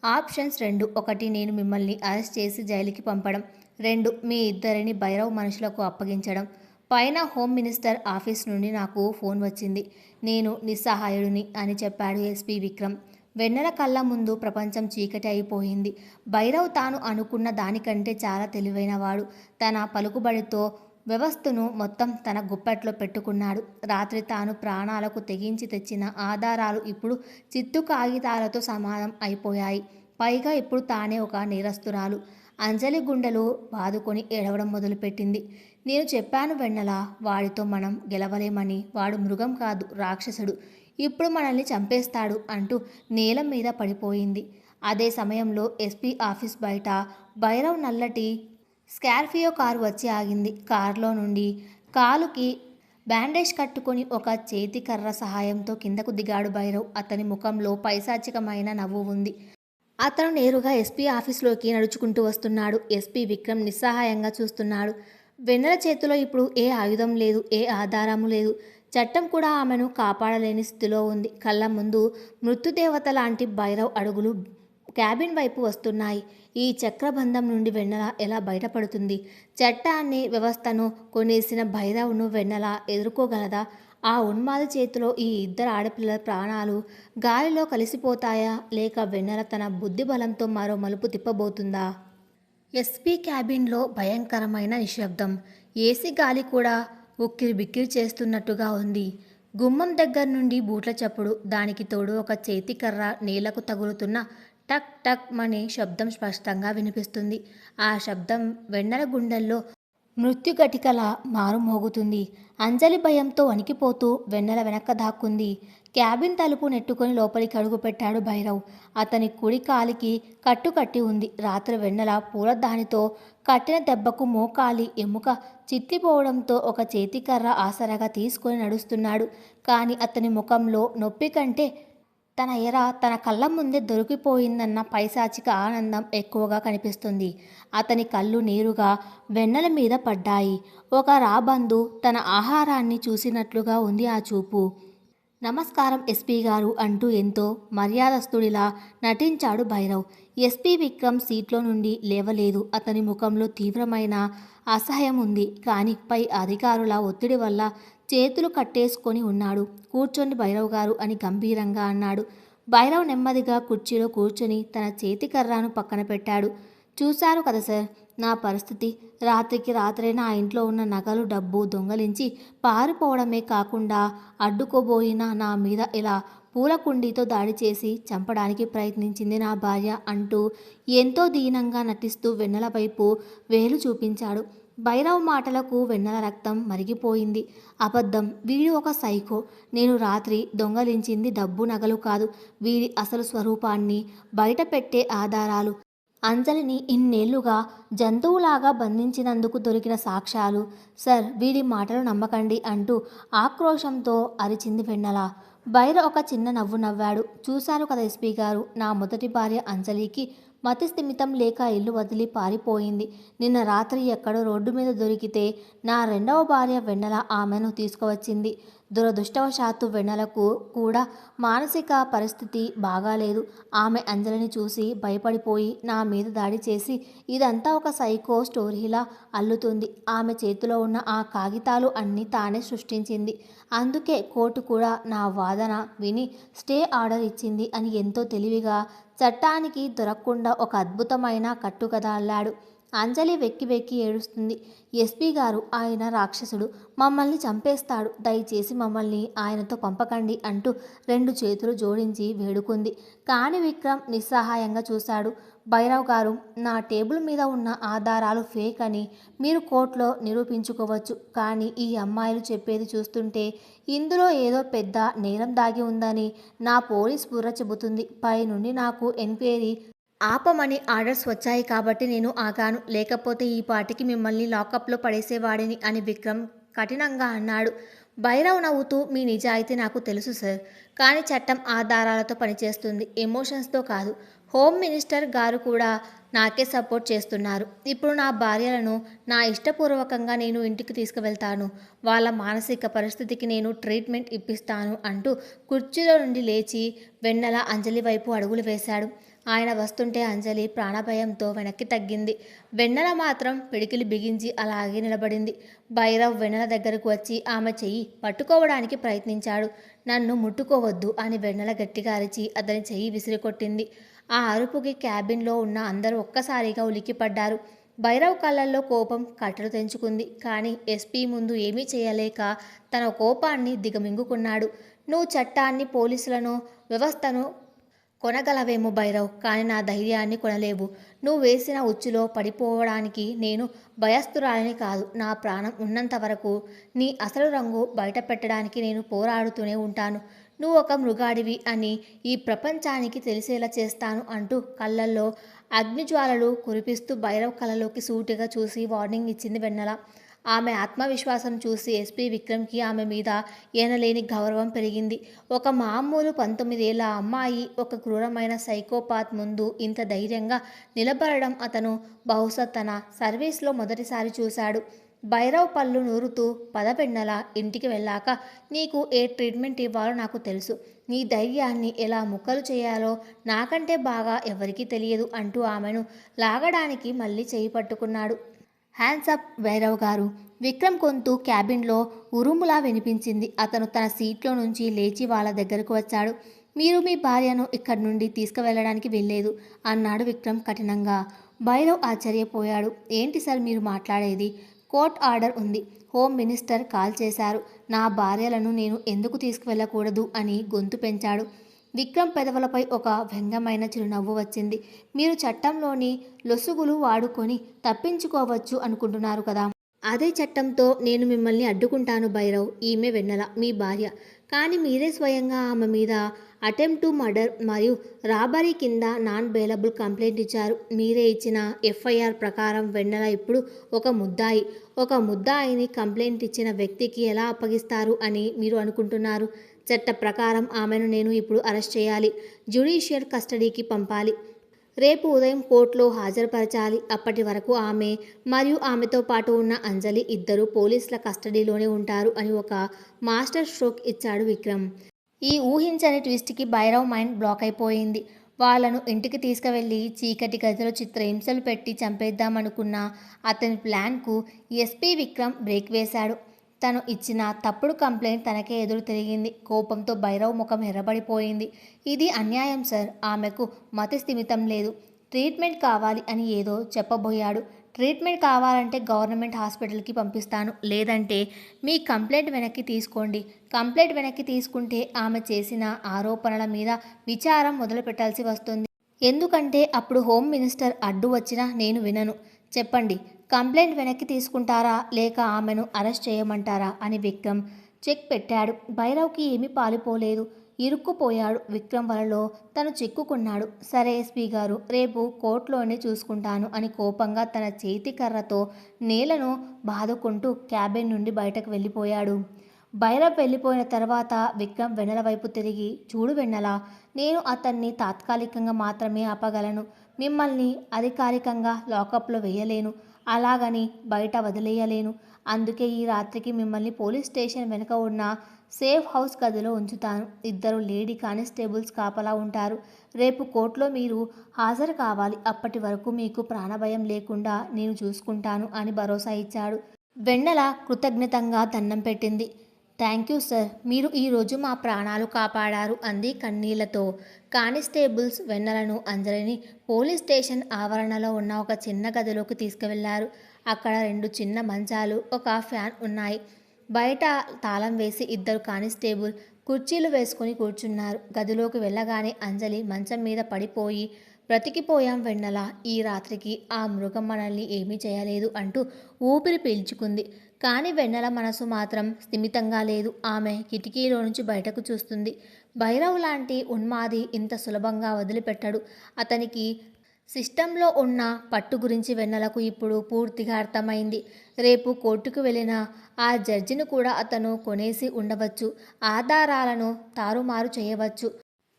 ఆప్షన్స్ 2. 1, నేను మిమ్మల్ని అరెస్ట్ చేసి జైలుకి పంపడం. 2, మీ ఇద్దరిని భైరవ్ మనుషులకు అప్పగించడం. పైన హోమ్ మినిస్టర్ ఆఫీస్ నుండి నాకు ఫోన్ వచ్చింది. నేను నిస్సహాయుడిని అని చెప్పాడు ఎస్పీ విక్రమ్. వెన్నెల కళ్ళ ముందు ప్రపంచం చీకటి అయిపోయింది. భైరవ్ తాను అనుకున్న దానికంటే చాలా తెలివైనవాడు. తన పలుకుబడితో వ్యవస్థను మొత్తం తన గుప్పెట్లో పెట్టుకున్నాడు. రాత్రి తాను ప్రాణాలకు తెగించి తెచ్చిన ఆధారాలు ఇప్పుడు చిత్తు కాగితాలతో సమానం అయిపోయాయి. పైగా ఇప్పుడు తానే ఒక నేరస్తురాలు. అంజలి గుండెలు బాదుకొని ఏడవడం మొదలుపెట్టింది. నేను చెప్పాను వెన్నెల, వాడితో మనం గెలవలేమని. వాడు మృగం కాదు, రాక్షసుడు. ఇప్పుడు మనల్ని చంపేస్తాడు అంటూ నేల మీద పడిపోయింది. అదే సమయంలో ఎస్పీ ఆఫీస్ బయట భైరవ్ నల్లటి స్కార్పియో కారు వచ్చి ఆగింది. కారులో నుండి కాలుకి బ్యాండేజ్ కట్టుకొని ఒక చేతి కర్ర సహాయంతో కిందకు దిగాడు భైరవ్. అతని ముఖంలో పైశాచికమైన నవ్వు ఉంది. అతను నేరుగా ఎస్పీ ఆఫీస్లోకి నడుచుకుంటూ వస్తున్నాడు. ఎస్పీ విక్రమ్ నిస్సహాయంగా చూస్తున్నాడు. వెన్నెల చేతిలో ఇప్పుడు ఏ ఆయుధం లేదు, ఏ ఆధారము లేదు. చట్టం కూడా ఆమెను కాపాడలేని స్థితిలో ఉంది. కళ్ళ ముందు మృత్యుదేవత లాంటి భైరవ్ అడుగులు క్యాబిన్ వైపు వస్తున్నాయి. ఈ చక్రబంధం నుండి వెన్నెల ఎలా బయటపడుతుంది? చట్టాన్ని, వ్యవస్థను కొనేసిన భైరవ్ను వెన్నెల ఎదుర్కోగలదా? ఆ ఉన్మాది చేతిలో ఈ ఇద్దరు ఆడపిల్లల ప్రాణాలు గాలిలో కలిసిపోతాయా? లేక వెన్నెల తన బుద్ధి బలంతో మరో మలుపు తిప్పబోతుందా? ఎస్పీ క్యాబిన్లో భయంకరమైన నిశ్శబ్దం. ఏసీ గాలి కూడా ఉక్కిరి బిక్కిరి చేస్తున్నట్టుగా ఉంది. గుమ్మం దగ్గర నుండి బూట్ల చప్పుడు, దానికి తోడు ఒక చేతి కర్ర నేలకు తగులుతున్న టక్ టక్ అనే శబ్దం స్పష్టంగా వినిపిస్తుంది. ఆ శబ్దం వెన్నెల గుండెల్లో మృత్యుఘటికలా మారుమోగుతుంది. అంజలి భయంతో వణికిపోతూ వెన్నెల వెనక్క దాక్కుంది. క్యాబిన్ తలుపు నెట్టుకొని లోపలికి అడుగుపెట్టాడు భైరవ్. అతని కుడి కాలికి కట్టి ఉంది. రాత్రి వెన్నెల పూలదానితో కట్టిన దెబ్బకు మోకాలి ఎముక చిట్లిపోవడంతో ఒక చేతికర్ర ఆసరాగా తీసుకొని నడుస్తున్నాడు. కానీ అతని ముఖంలో నొప్పి కంటే తన ఎర తన కళ్ళ ముందే దొరికిపోయిందన్న పైశాచిక ఆనందం ఎక్కువగా కనిపిస్తుంది. అతని కళ్ళు నేరుగా వెన్నెల మీద పడ్డాయి. ఒక రాబందు తన ఆహారాన్ని చూసినట్లుగా ఉంది ఆ చూపు. నమస్కారం ఎస్పీ గారు అంటూ ఎంతో మర్యాదస్తుడిలా నటించాడు భైరవ్. ఎస్పీ విక్రమ్ సీట్లో నుండి లేవలేదు. అతని ముఖంలో తీవ్రమైన అసహ్యం ఉంది. కానీ పై అధికారుల ఒత్తిడి వల్ల చేతులు కట్టేసుకొని ఉన్నాడు. కూర్చోండి భైరవ్ గారు అని గంభీరంగా అన్నాడు. భైరవ్ నెమ్మదిగా కుర్చీలో కూర్చొని తన చేతి కర్రాను పక్కన పెట్టాడు. చూశారు కదా సార్ నా పరిస్థితి. రాత్రికి రాత్రే నా ఇంట్లో ఉన్న నగలు, డబ్బు దొంగలించి పారిపోవడమే కాకుండా అడ్డుకోబోయిన నా మీద ఇలా పూల కుండీతో దాడి చేసి చంపడానికి ప్రయత్నించింది నా భార్య అంటూ ఎంతో దీనంగా నటిస్తూ వెన్నెల వైపు వేలు చూపించాడు. భైరవ్ మాటలకు వెన్నెల రక్తం మరిగిపోయింది. అబద్ధం, వీడు ఒక సైకో. నేను రాత్రి దొంగలించింది డబ్బు, నగలు కాదు. వీడి అసలు స్వరూపాన్ని బయట పెట్టే ఆధారాలు, అంజలిని ఇన్నేళ్లుగా జంతువులాగా బంధించినందుకు దొరికిన సాక్ష్యాలు. సార్ వీడి మాటలు నమ్మకండి అంటూ ఆక్రోశంతో అరిచింది వెన్నెల. భైరవ్ ఒక చిన్న నవ్వు నవ్వాడు. చూశారు కదా ఎస్పీ గారు, నా మొదటి భార్య అంజలికి మతి స్థిమితం లేక ఇల్లు వదిలి పారిపోయింది. నిన్న రాత్రి ఎక్కడో రోడ్డు మీద దొరికితే నా రెండవ భార్య వెన్నెల ఆమెను తీసుకువచ్చింది. దురదృష్టవశాత్తు వెన్నెలకు కూడా మానసిక పరిస్థితి బాగాలేదు. ఆమె అంజలిని చూసి భయపడిపోయి నా మీద దాడి చేసి ఇదంతా ఒక సైకో స్టోరీలా అల్లుతుంది. ఆమె చేతిలో ఉన్న ఆ కాగితాలు అన్నీ తానే సృష్టించింది. అందుకే కోర్టు కూడా నా వాదన విని స్టే ఆర్డర్ ఇచ్చింది అని ఎంతో తెలివిగా చట్టానికి దొరకకుండా ఒక అద్భుతమైన కట్టుకథ అల్లాడు. అంజలి వెక్కి వెక్కి ఏడుస్తుంది. ఎస్పీ గారు, ఆయన రాక్షసుడు, మమ్మల్ని చంపేస్తాడు. దయచేసి మమ్మల్ని ఆయనతో పంపకండి అంటూ రెండు చేతులు జోడించి వేడుకుంది. కానీ విక్రమ్ నిస్సహాయంగా చూశాడు. భైరవ్ గారు, నా టేబుల్ మీద ఉన్న ఆధారాలు ఫేక్ అని మీరు కోర్టులో నిరూపించుకోవచ్చు. కానీ ఈ అమ్మాయిలు చెప్పేది చూస్తుంటే ఇందులో ఏదో పెద్ద నేరం దాగి ఉందని నా పోలీస్ బుర్ర చెబుతుంది. పై నుండి నాకు ఎంక్వైరీ ఆపమని ఆర్డర్స్ వచ్చాయి కాబట్టి నేను ఆగాను. లేకపోతే ఈ పాటికి మిమ్మల్ని లాకప్లో పడేసేవాడిని అని విక్రమ్ కఠినంగా అన్నాడు. భైరవ్ నవ్వుతూ, మీ నిజాయితీ నాకు తెలుసు సార్. కానీ చట్టం ఆధారాలతో పనిచేస్తుంది, ఎమోషన్స్తో కాదు. హోమ్ మినిస్టర్ గారు కూడా నాకే సపోర్ట్ చేస్తున్నారు. ఇప్పుడు నా భార్యలను నా ఇష్టపూర్వకంగా నేను ఇంటికి తీసుకువెళ్తాను. వాళ్ళ మానసిక పరిస్థితికి నేను ట్రీట్మెంట్ ఇప్పిస్తాను అంటూ కుర్చీలో నుండి లేచి వెన్నెల అంజలి వైపు అడుగులు వేశాడు. ఆయన వస్తుంటే అంజలి ప్రాణభయంతో వెనక్కి తగ్గింది. వెన్నెల మాత్రం పిడికిలి బిగించి అలాగే నిలబడింది. భైరవ్ వెన్నెల దగ్గరకు వచ్చి ఆమె చెయ్యి పట్టుకోవడానికి ప్రయత్నించాడు. నన్ను ముట్టుకోవద్దు అని వెన్నెల గట్టిగా అరిచి అతని చెయ్యి విసిరికొట్టింది. ఆ అరుపుకి క్యాబిన్లో ఉన్న అందరూ ఒక్కసారిగా ఉలిక్కిపడ్డారు. భైరవ్ కళ్ళల్లో కోపం కట్టలు తెంచుకుంది. కానీ ఎస్పీ ముందు ఏమీ చేయలేక తన కోపాన్ని దిగమింగుకున్నాడు. నువ్వు చట్టాన్ని, పోలీసులను, వ్యవస్థను కొనగలవేమో భైరవ్, కానీ నా ధైర్యాన్ని కొనలేవు. నువ్వు వేసిన ఉచ్చులో పడిపోవడానికి నేను భయస్థురాలిని కాదు. నా ప్రాణం ఉన్నంత వరకు నీ అసలు రంగు బయట పెట్టడానికి నేను పోరాడుతూనే ఉంటాను. నువ్వు ఒక మృగాడివి అని ఈ ప్రపంచానికి తెలిసేలా చేస్తాను అంటూ కళ్ళల్లో అగ్నిజ్వాలలు కురిపిస్తూ భైరవ్ కళ్ళలోకి సూటిగా చూసి వార్నింగ్ ఇచ్చింది వెన్నెల. ఆమె ఆత్మవిశ్వాసం చూసి ఎస్పీ విక్రమ్కి ఆమె మీద ఏనలేని గౌరవం పెరిగింది. ఒక మామూలు 19 ఏళ్ల అమ్మాయి ఒక క్రూరమైన సైకోపాత్ ముందు ఇంత ధైర్యంగా నిలబడడం అతను బహుశా తన సర్వీస్లో మొదటిసారి చూశాడు. భైరవ్ పళ్ళు నూరుతూ, పద వెన్నెల, ఇంటికి వెళ్ళాక నీకు ఏ ట్రీట్మెంట్ ఇవ్వాలో నాకు తెలుసు. నీ ధైర్యాన్ని ఎలా ముక్కలు చేయాలో నాకంటే బాగా ఎవరికీ తెలియదు అంటూ ఆమెను లాగడానికి మళ్ళీ చేయి పట్టుకున్నాడు. హ్యాండ్స్ అప్ భైరవ్ గారు. విక్రమ్ గొంతు క్యాబిన్లో ఉరుములా వినిపించింది. అతను తన సీట్లో నుంచి లేచి వాళ్ళ దగ్గరకు వచ్చాడు. మీరు మీ భార్యను ఇక్కడి నుండి తీసుకువెళ్ళడానికి వెళ్ళలేదు అన్నాడు విక్రమ్ కఠినంగా. భైరవ్ ఆశ్చర్యపోయాడు. ఏంటి సార్ మీరు మాట్లాడేది? కోర్ట్ ఆర్డర్ ఉంది. హోమ్ మినిస్టర్ కాల్ చేశారు. నా భార్యలను నేను ఎందుకు తీసుకువెళ్ళకూడదు అని గొంతు పెంచాడు. విక్రమ్ పెదవులపై ఒక వ్యంగ్యమైన చిరునవ్వు వచ్చింది. మీరు చట్టంలోని లొసుగులు వాడుకొని తప్పించుకోవచ్చు అనుకుంటున్నారు కదా. అదే చట్టంతో నేను మిమ్మల్ని అడ్డుకుంటాను భైరవ్. ఈమె వెన్నెల, మీ భార్య. కానీ మీరే స్వయంగా ఆమె మీద అటెంప్ట్ టు మర్డర్ మరియు రాబరీ కింద నాన్ బెయిలబుల్ కంప్లైంట్ ఇచ్చారు. మీరే ఇచ్చిన ఎఫ్ఐఆర్ ప్రకారం వెన్నెల ఇప్పుడు ఒక ముద్దాయి. ఒక ముద్దాయిని కంప్లైంట్ ఇచ్చిన వ్యక్తికి ఎలా అప్పగిస్తారు అని మీరు అనుకుంటున్నారు? చట్ట ప్రకారం ఆమెను నేను ఇప్పుడు అరెస్ట్ చేయాలి. జ్యుడిషియల్ కస్టడీకి పంపాలి. రేపు ఉదయం కోర్టులో హాజరుపరచాలి. అప్పటి వరకు ఆమె మరియు ఆమెతో పాటు ఉన్న అంజలి ఇద్దరు పోలీసుల కస్టడీలోనే ఉంటారు అని ఒక మాస్టర్ స్ట్రోక్ ఇచ్చాడు విక్రమ్. ఈ ఊహించని ట్విస్ట్కి భైరవ్ మైండ్ బ్లాక్ అయిపోయింది. వాళ్లను ఇంటికి తీసుకువెళ్ళి చీకటి గదిలో చిత్రహింసలు పెట్టి చంపేద్దామనుకున్న అతని ప్లాన్కు ఎస్పీ విక్రమ్ బ్రేక్ వేశాడు. తను ఇచ్చిన తప్పుడు కంప్లైంట్ తనకే ఎదురు తిరిగింది. కోపంతో భైరవ్ ముఖం ఎర్రబడిపోయింది. ఇది అన్యాయం సార్. ఆమెకు మతి స్థిమితం లేదు. ట్రీట్మెంట్ కావాలి అని ఏదో చెప్పబోయాడు. ట్రీట్మెంట్ కావాలంటే గవర్నమెంట్ హాస్పిటల్కి పంపిస్తాను. లేదంటే మీ కంప్లైంట్ వెనక్కి తీసుకోండి. కంప్లైంట్ వెనక్కి తీసుకుంటే ఆమె చేసిన ఆరోపణల మీద విచారం మొదలు పెట్టాల్సి వస్తుంది. ఎందుకంటే అప్పుడు హోమ్ మినిస్టర్ అడ్డు వచ్చినా నేను వినను. చెప్పండి, కంప్లైంట్ వెనక్కి తీసుకుంటారా లేక ఆమెను అరెస్ట్ చేయమంటారా అని విక్రమ్ చెక్ పెట్టాడు. భైరవ్కి ఏమీ పాలుపోలేదు. ఇరుక్కుపోయాడు. విక్రమ్ వలలో తను చిక్కుకున్నాడు. సరే ఎస్పీ గారు, రేపు కోర్టులోనే చూసుకుంటాను అని కోపంగా తన చేతి కర్రతో నేలను బాదుకుంటూ క్యాబిన్ నుండి బయటకు వెళ్ళిపోయాడు. భైరవ్ వెళ్ళిపోయిన తర్వాత విక్రమ్ వెన్నెల వైపు తిరిగి, చూడు వెన్నెల, నేను అతన్ని తాత్కాలికంగా మాత్రమే ఆపగలను. మిమ్మల్ని అధికారికంగా లాకప్లో వేయలేను. అలాగని బయట వదిలేయలేను. అందుకే ఈ రాత్రికి మిమ్మల్ని పోలీస్ స్టేషన్ వెనుక ఉన్న సేఫ్ హౌస్ గదిలో ఉంచుతాను. 2 లేడీ కానిస్టేబుల్స్ కాపలా ఉంటారు. రేపు కోర్టులో మీరు హాజరు కావాలి. అప్పటి వరకు మీకు ప్రాణభయం లేకుండా నేను చూసుకుంటాను అని భరోసా ఇచ్చాడు. వెన్నెల కృతజ్ఞతంగా దండం పెట్టింది. థ్యాంక్ యూ సార్, మీరు ఈరోజు మా ప్రాణాలు కాపాడారు అంది కన్నీళ్లతో. కానిస్టేబుల్స్ వెన్నెలను, అంజలిని పోలీస్ స్టేషన్ ఆవరణలో ఉన్న ఒక చిన్న గదిలోకి తీసుకువెళ్లారు. అక్కడ 2 చిన్న మంచాలు, ఒక ఫ్యాన్ ఉన్నాయి. బయట తాళం వేసి 2 కానిస్టేబుల్ కుర్చీలు వేసుకుని కూర్చున్నారు. గదిలోకి వెళ్ళగానే అంజలి మంచం మీద పడిపోయి, బ్రతికిపోయాం వెన్నెల, ఈ రాత్రికి ఆ మృగం మనల్ని ఏమీ చేయలేదు అంటూ ఊపిరి పీల్చుకుంది. కానీ వెన్నెల మనసు మాత్రం స్థిమితంగా లేదు. ఆమె కిటికీలో నుంచి బయటకు చూస్తుంది. భైరవ్ లాంటి ఉన్మాది ఇంత సులభంగా వదిలిపెట్టడు. అతనికి సిస్టంలో ఉన్న పట్టు గురించి వెన్నెలకు ఇప్పుడు పూర్తిగా అర్థమైంది. రేపు కోర్టుకు వెళ్ళిన ఆ జడ్జిని కూడా అతను కొనేసి ఉండవచ్చు. ఆధారాలను తారుమారు చేయవచ్చు.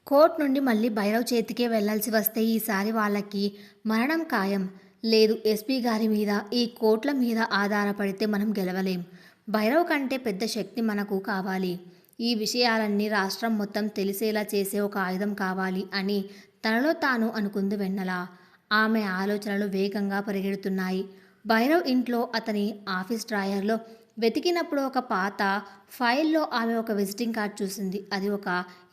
కోర్టు నుండి మళ్ళీ భైరవ్ చేతికే వెళ్లాల్సి వస్తే ఈసారి వాళ్ళకి మరణం ఖాయం. లేదు, ఎస్పీ గారి మీద, ఈ కోర్టుల మీద ఆధారపడితే మనం గెలవలేం. భైరవ్ కంటే పెద్ద శక్తి మనకు కావాలి. ఈ విషయాలన్నీ రాష్ట్రం మొత్తం తెలిసేలా చేసే ఒక ఆయుధం కావాలి అని తనలో తాను అనుకుంది వెన్నెల. ఆమె ఆలోచనలు వేగంగా పరిగెడుతున్నాయి. భైరవ్ ఇంట్లో అతని ఆఫీస్ డ్రాయర్లో వెతికినప్పుడు ఒక పాత ఫైల్లో ఆమె ఒక విజిటింగ్ కార్డ్ చూసింది. అది ఒక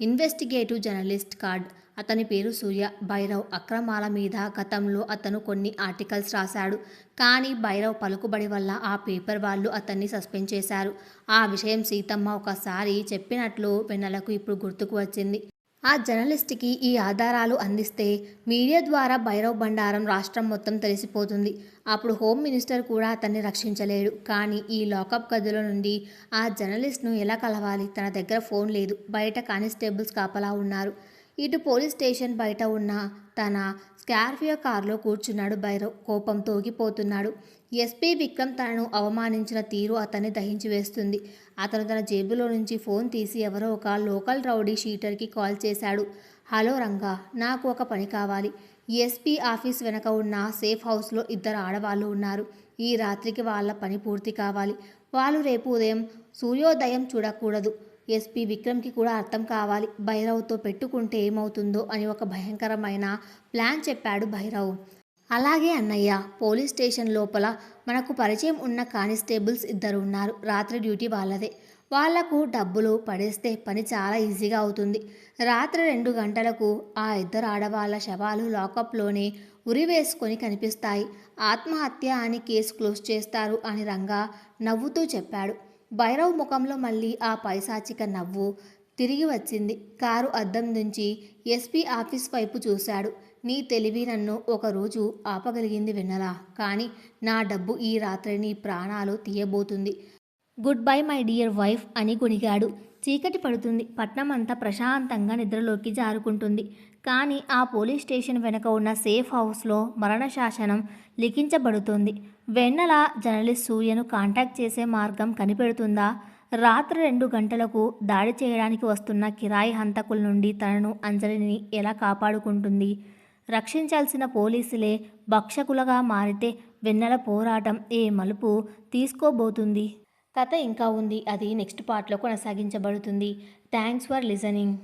ఇన్వెస్టిగేటివ్ జర్నలిస్ట్ కార్డ్. అతని పేరు సూర్య. భైరవ్ అక్రమాల మీద గతంలో అతను కొన్ని ఆర్టికల్స్ రాశాడు. కానీ భైరవ్ పలుకుబడి వల్ల ఆ పేపర్ వాళ్ళు అతన్ని సస్పెండ్ చేశారు. ఆ విషయం సీతమ్మ ఒకసారి చెప్పినట్లు వెన్నెలకు ఇప్పుడు గుర్తుకు వచ్చింది. ఆ జర్నలిస్ట్కి ఈ ఆధారాలు అందిస్తే మీడియా ద్వారా భైరవ్ బండారం రాష్ట్రం మొత్తం తెలిసిపోతుంది. అప్పుడు హోమ్ మినిస్టర్ కూడా అతన్ని రక్షించలేడు. కానీ ఈ లాకప్ గదిలో నుండి ఆ జర్నలిస్ట్ను ఎలా కలవాలి? తన దగ్గర ఫోన్ లేదు. బయట కానిస్టేబుల్స్ కాపలా ఉన్నారు. ఇటు పోలీస్ స్టేషన్ బయట ఉన్న తన స్కార్పియో కారులో కూర్చున్నాడు భైరవ్. కోపంతో ఊగిపోతున్నాడు. ఎస్పీ విక్రమ్ తనను అవమానించిన తీరు అతన్ని దహించి వేస్తుంది. అతను తన జేబులో నుంచి ఫోన్ తీసి ఎవరో ఒక లోకల్ రౌడీ షీటర్కి కాల్ చేశాడు. హలో రంగా, నాకు ఒక పని కావాలి. ఎస్పీ ఆఫీస్ వెనక ఉన్న సేఫ్ హౌస్లో 2 ఆడవాళ్ళు ఉన్నారు. ఈ రాత్రికి వాళ్ళ పని పూర్తి కావాలి. వాళ్ళు రేపు ఉదయం సూర్యోదయం చూడకూడదు. ఎస్పీ విక్రమ్కి కూడా అర్థం కావాలి. భైరవ్తో పెట్టుకుంటే ఏమవుతుందో అని ఒక భయంకరమైన ప్లాన్ చెప్పాడు భైరవ్. అలాగే అన్నయ్య, పోలీస్ స్టేషన్ లోపల మనకు పరిచయం ఉన్న కానిస్టేబుల్స్ 2 ఉన్నారు. రాత్రి డ్యూటీ వాళ్ళదే. వాళ్లకు డబ్బులు పడేస్తే పని చాలా ఈజీగా అవుతుంది. రాత్రి 2 గంటలకు ఆ 2 ఆడవాళ్ల శవాలు లాకప్లోనే ఉరివేసుకొని కనిపిస్తాయి. ఆత్మహత్య అని కేసు క్లోజ్ చేస్తారు అని రంగా నవ్వుతూ చెప్పాడు. భైరవ్ ముఖంలో మళ్ళీ ఆ పైశాచిక నవ్వు తిరిగి వచ్చింది. కారు అద్దం నుంచి ఎస్పీ ఆఫీస్ వైపు చూశాడు. నీ తెలివి నన్ను ఒకరోజు ఆపగలిగింది వెన్నెల. కానీ నా డబ్బు ఈ రాత్రి నీ ప్రాణాలు తీయబోతుంది. Good bye my dear wife అని గొణిగాడు. చీకటి పడుతుంది. పట్నం అంతా ప్రశాంతంగా నిద్రలోకి జారుకుంటుంది. కానీ ఆ పోలీస్ స్టేషన్ వెనక ఉన్న సేఫ్ హౌస్లో మరణ శాసనం లిఖించబడుతుంది. వెన్నెల జర్నలిస్ట్ సూర్యను కాంటాక్ట్ చేసే మార్గం కనిపెడుతుందా? రాత్రి 2 గంటలకు దాడి చేయడానికి వస్తున్న కిరాయి హంతకుల నుండి తనను అంజలిని ఎలా కాపాడుకుంటుంది? రక్షించాల్సిన పోలీసులే భక్షకులుగా మారితే వెన్నెల పోరాటం ఏ మలుపు తీసుకోబోతుంది? కథ ఇంకా ఉంది. అది నెక్స్ట్ పార్ట్లో కొనసాగించబడుతుంది. Thanks for listening.